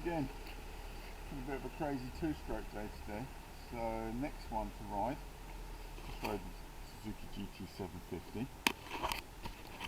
again. A bit of a crazy two-stroke day today. So next one to ride, just rode the Suzuki GT 750.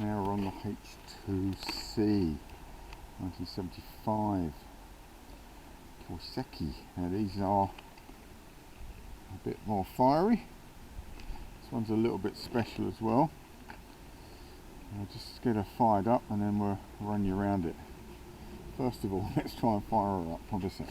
Now we're on the H2C 1975 Kawasaki. Now these are a bit more fiery. This one's a little bit special as well. I'll just get her fired up and then we'll run you around it. First of all, let's try and fire her up. Hold a sec.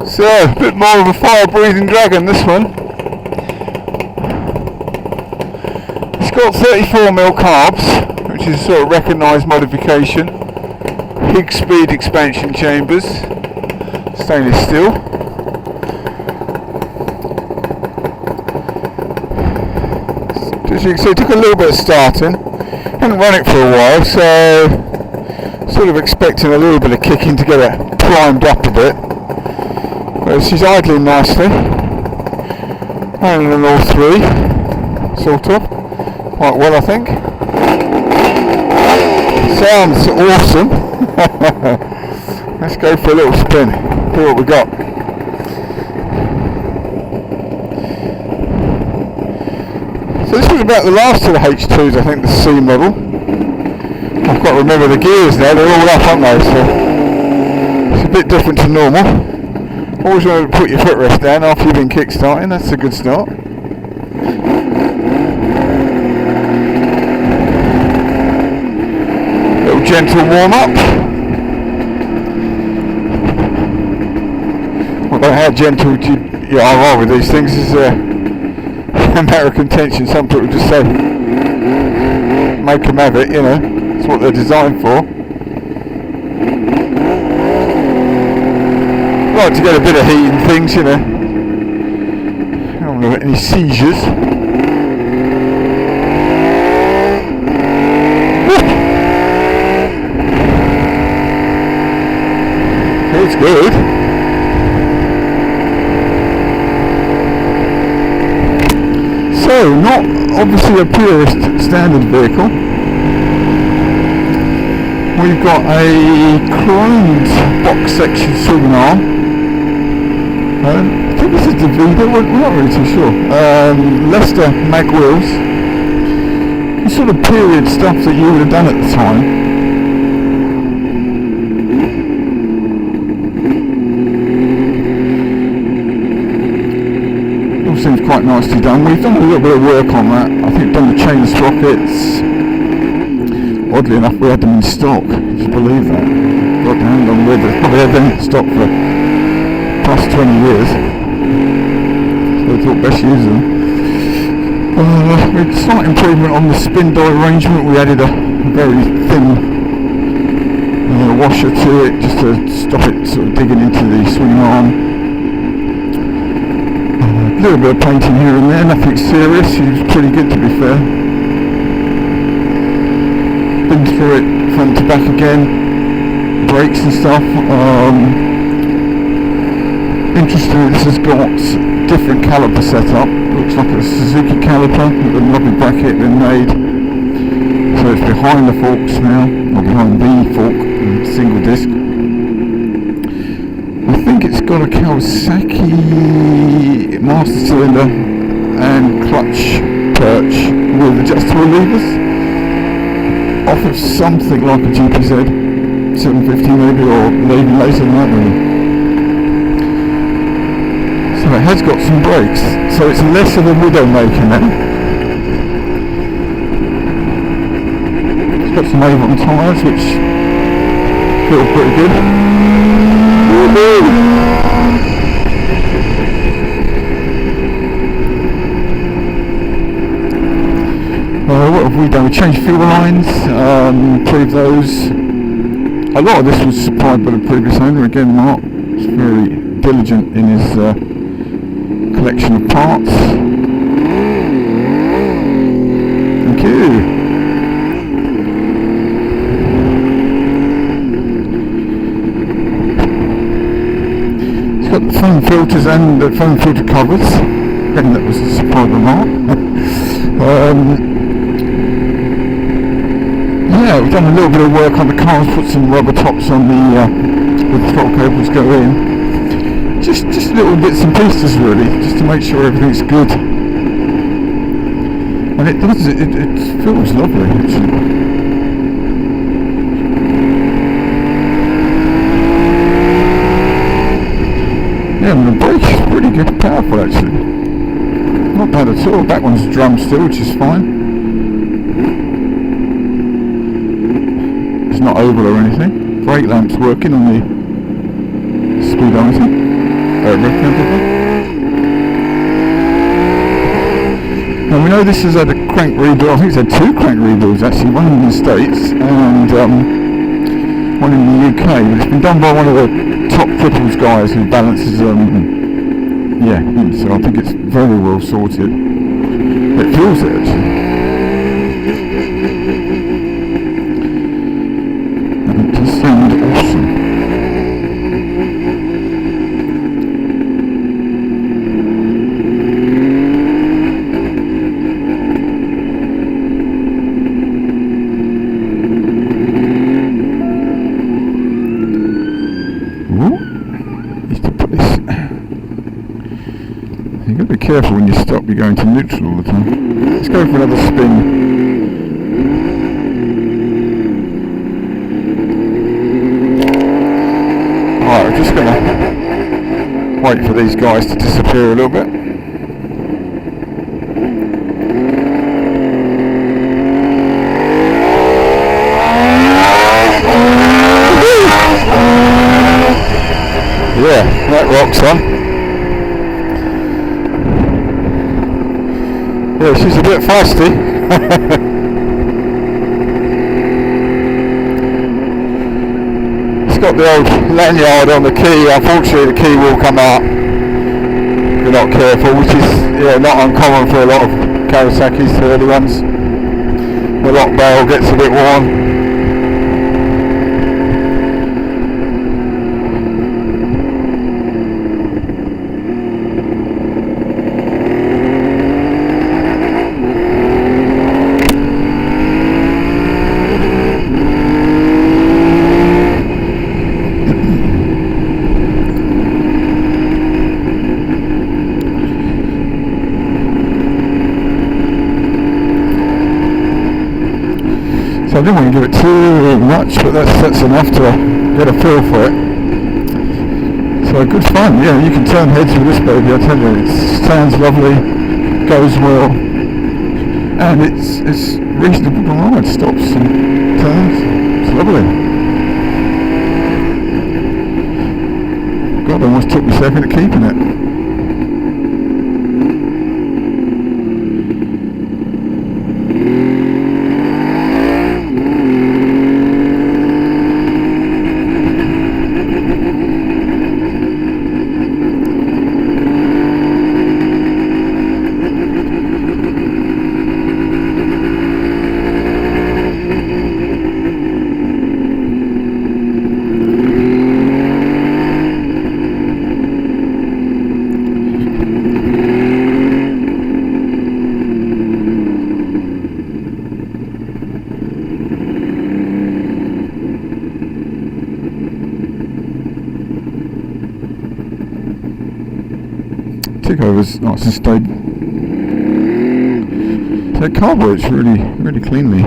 So, a bit more of a fire-breathing dragon, this one. It's got 34mm carbs, which is a sort of recognised modification. Higgs speed expansion chambers, stainless steel. As you can see, it took a little bit of starting. Hadn't run it for a while, so sort of expecting a little bit of kicking to get it primed up a bit. Well, she's idling nicely, handling all three, sort of, quite well I think. Sounds awesome. Let's go for a little spin, see what we got. So this was about the last of the H2s, I think, the C model. I've got to remember the gears now, they're all up, aren't they, so it's a bit different to normal. Always want to put your footrest down after you've been kick-starting, that's a good start. Little gentle warm-up. I don't know how gentle you are with these things, it's a matter of contention. Some people just say, make them have it, you know, it's what they're designed for. I like to get a bit of heat and things, you know. I don't want to get any seizures. It's good. So, not obviously a purist standard vehicle. We've got a chromed box section swing arm. I think this is the Vida, we're not really too sure. Leicester mag wheels. The sort of period stuff that you would have done at the time. It all seems quite nicely done. We've done a little bit of work on that. I think we've done the chain sprockets. Oddly enough, we had them in stock. Could you believe that? God damn long we've probably had them in stock for past 20 years. I thought best use them. With slight improvement on the spin die arrangement, we added a very thin washer to it just to stop it sort of digging into the swing arm. A little bit of painting here and there, nothing serious. It's pretty good, to be fair. Been through it front to back again, brakes and stuff. Interestingly, this has got different caliper setup. Looks like a Suzuki caliper with a lovely bracket been made. So it's behind the forks now, or behind the fork, single disc. I think it's got a Kawasaki master cylinder and clutch perch with adjustable levers. Off of something like a GPZ 750 maybe, or even later than that really. So it has got some brakes, so it's less of a widow maker now. It's got some Avon tyres which feel pretty good. Woo-hoo! What have we done? We changed fuel lines, improved those. A lot of this was supplied by the previous owner. Again, Mark was very diligent in his collection of parts. Thank you. It's got the foam filters and the foam filter covers. Again, that was supplied by Mark. Yeah, we've done a little bit of work on the cars, put some rubber tops on the where the throttle cables go in. Just little bits and pieces really, just to make sure everything's good. And it does, it feels lovely actually. Yeah, and the brake is pretty good, powerful actually. Not bad at all. That one's drum still, which is fine. It's not oval or anything. Brake lamp's working on the speedometer. Now we know this has had a crank rebuild. I think it's had two crank rebuilds actually, one in the States and one in the UK. But it's been done by one of the top triples guys who balances yeah, so I think it's very well sorted. It feels it actually. And it does sound awesome. You've got to be careful when you stop, you're going to neutral all the time. Let's go for another spin. Alright, we're just going to wait for these guys to disappear a little bit. Yeah, that rocks on. Yeah, she's a bit feisty. It's got the old lanyard on the key. Unfortunately, the key will come out if you're not careful, which is not uncommon for a lot of Kawasaki's, the early ones. The lock barrel gets a bit worn. So I didn't want to give it too much, but that's enough to get a feel for it. So good fun, yeah, you can turn heads with this baby, I tell you, it sounds lovely, goes well, and it's reasonable to ride, stops and turns, it's lovely. God, I almost took me a second at keeping it. was nice and stable. So the car works really cleanly.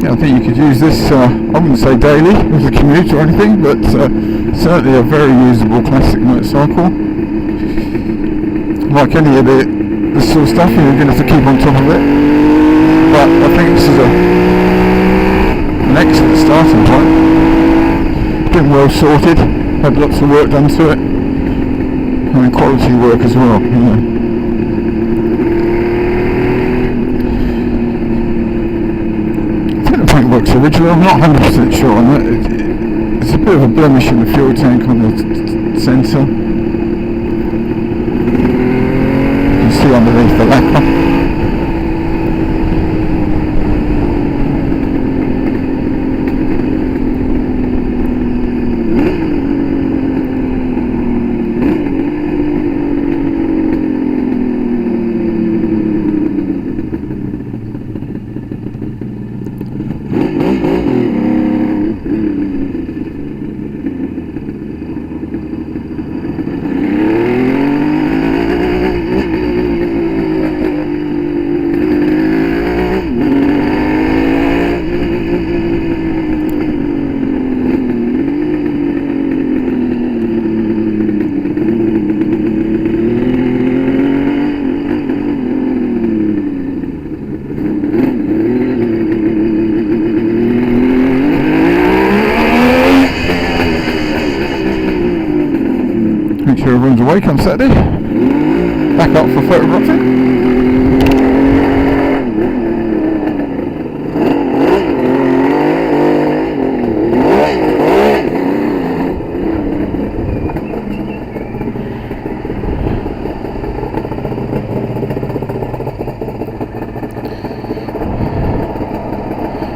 I think you could use this, I wouldn't say daily as a commute or anything, but certainly a very usable classic motorcycle. Like any of this sort of stuff, you're going to have to keep on top of it. But I think this is an excellent starting point. Been well sorted, had lots of work done to it. I mean, quality work as well, you know. The works originally. I'm not 100% sure on that. It's a bit of a blemish in the fuel tank on the sensor. You can see underneath the lacquer. Make sure everyone's awake on Saturday. Back up for photographing.